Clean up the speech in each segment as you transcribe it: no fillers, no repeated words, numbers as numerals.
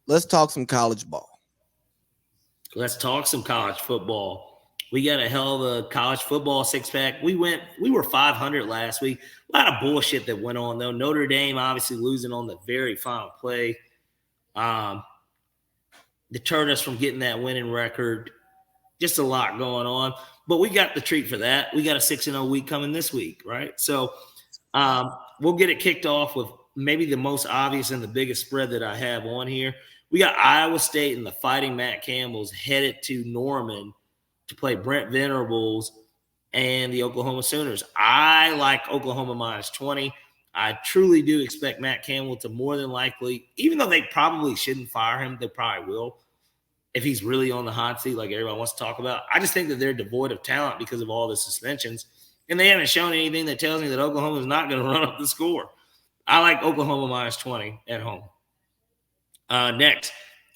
let's talk some college ball. Let's talk some college football. We got a hell of a college football six-pack. We were 500 last week. A lot of bullshit that went on, though. Notre Dame obviously losing on the very final play deterred us from getting that winning record. Just a lot going on. But we got the treat for that. We got a 6-0 week coming this week, right? So we'll get it kicked off with maybe the most obvious and the biggest spread that I have on here. We got Iowa State and the Fighting Matt Campbells headed to Norman to play Brent Venerables and the Oklahoma Sooners. I like Oklahoma minus 20. I truly do expect Matt Campbell to more than likely, even though they probably shouldn't fire him, they probably will, if he's really on the hot seat like everybody wants to talk about. I just think that they're devoid of talent because of all the suspensions, and they haven't shown anything that tells me that Oklahoma is not going to run up the score. I like Oklahoma minus 20 at home. Next,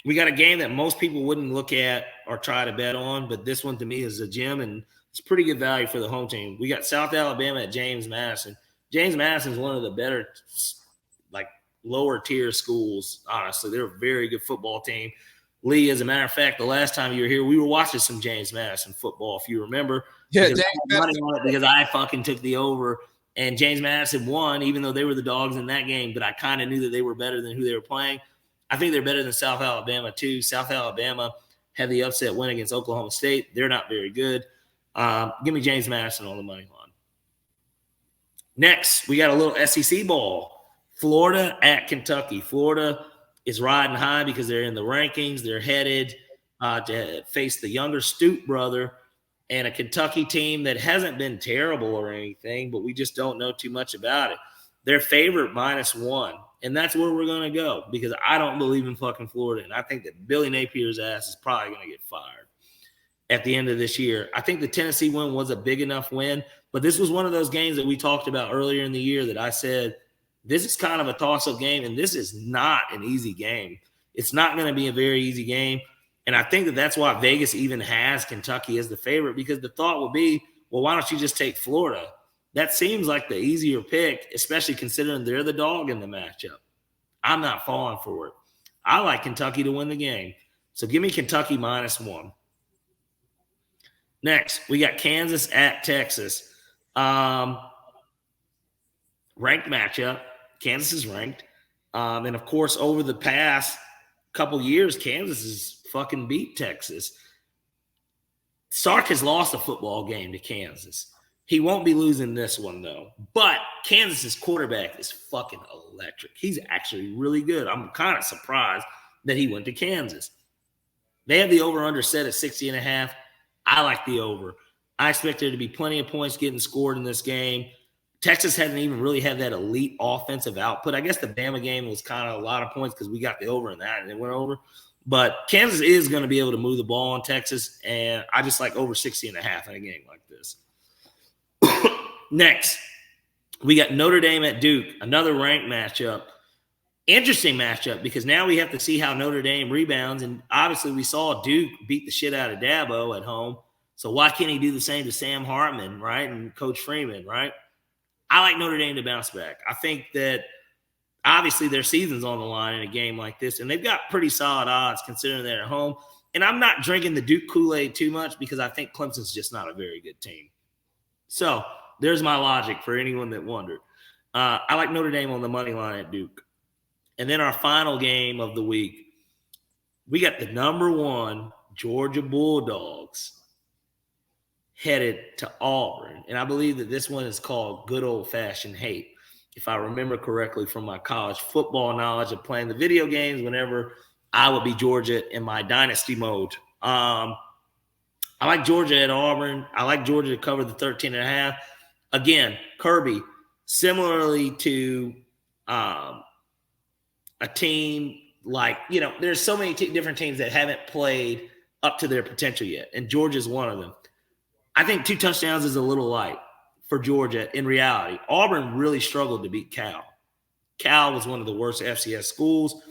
we got a game that most people wouldn't look at or try to bet on, but this one to me is a gem, and it's pretty good value for the home team. We got South Alabama at James Madison. James Madison is one of the better, like, lower tier schools, honestly. They're a very good football team. Lee, as a matter of fact, the last time you were here, we were watching some James Madison football, if you remember. Yeah, because I fucking took the over, and James Madison won, even though they were the dogs in that game, but I kind of knew that they were better than who they were playing. I think they're better than South Alabama, too. South Alabama had the upset win against Oklahoma State. They're not very good. Give me James Madison on the money line. Next, we got a little SEC ball. Florida at Kentucky. Florida is riding high because they're in the rankings. They're headed to face the younger Stute brother and a Kentucky team that hasn't been terrible or anything, but we just don't know too much about it. They're favored minus 1, and that's where we're going to go because I don't believe in fucking Florida, and I think that Billy Napier's ass is probably going to get fired at the end of this year. I think the Tennessee win was a big enough win, but this was one of those games that we talked about earlier in the year that I said, this is kind of a toss-up game, and this is not an easy game. It's not going to be a very easy game, and I think that that's why Vegas even has Kentucky as the favorite, because the thought would be, well, why don't you just take Florida? That seems like the easier pick, especially considering they're the dog in the matchup. I'm not falling for it. I like Kentucky to win the game, so give me Kentucky minus 1. Next, we got Kansas at Texas. Ranked matchup. Kansas is ranked. And, of course, over the past couple years, Kansas has fucking beat Texas. Sark has lost a football game to Kansas. He won't be losing this one, though. But Kansas's quarterback is fucking electric. He's actually really good. I'm kind of surprised that he went to Kansas. They have the over-under set at 60.5. I like the over. I expect there to be plenty of points getting scored in this game. Texas hadn't even really had that elite offensive output. I guess the Bama game was kind of a lot of points because we got the over in that and it went over. But Kansas is going to be able to move the ball on Texas, and I just like over 60.5 in a game like this. Next, we got Notre Dame at Duke, another ranked matchup. Interesting matchup because now we have to see how Notre Dame rebounds, and obviously we saw Duke beat the shit out of Dabo at home, so why can't he do the same to Sam Hartman, right, and Coach Freeman, right? I like Notre Dame to bounce back. I think that obviously their season's on the line in a game like this, and they've got pretty solid odds considering they're at home, and I'm not drinking the Duke Kool-Aid too much because I think Clemson's just not a very good team. So there's my logic for anyone that wondered. I like Notre Dame on the money line at Duke. And then our final game of the week, we got the number 1 Georgia Bulldogs headed to Auburn. And I believe that this one is called good old-fashioned hate, if I remember correctly from my college football knowledge of playing the video games whenever I would be Georgia in my dynasty mode. I like Georgia at Auburn. I like Georgia to cover the 13.5. Again, Kirby, similarly to a team like, there's so many different teams that haven't played up to their potential yet, and Georgia's one of them. I think 2 touchdowns is a little light for Georgia in reality. Auburn really struggled to beat Cal. Cal was one of the worst FCS schools.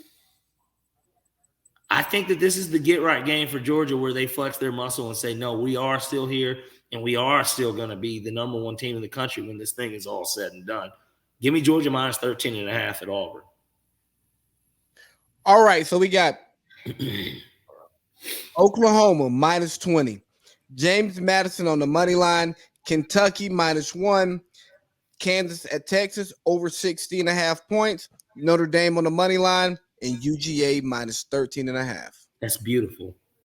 I think that this is the get-right game for Georgia where they flex their muscle and say, no, we are still here, and we are still going to be the number 1 team in the country when this thing is all said and done. Give me Georgia minus 13.5 at Auburn. All right, so we got Oklahoma minus 20. James Madison on the money line. Kentucky -1. Kansas at Texas over 60.5 points. Notre Dame on the money line, and UGA -13.5. That's beautiful.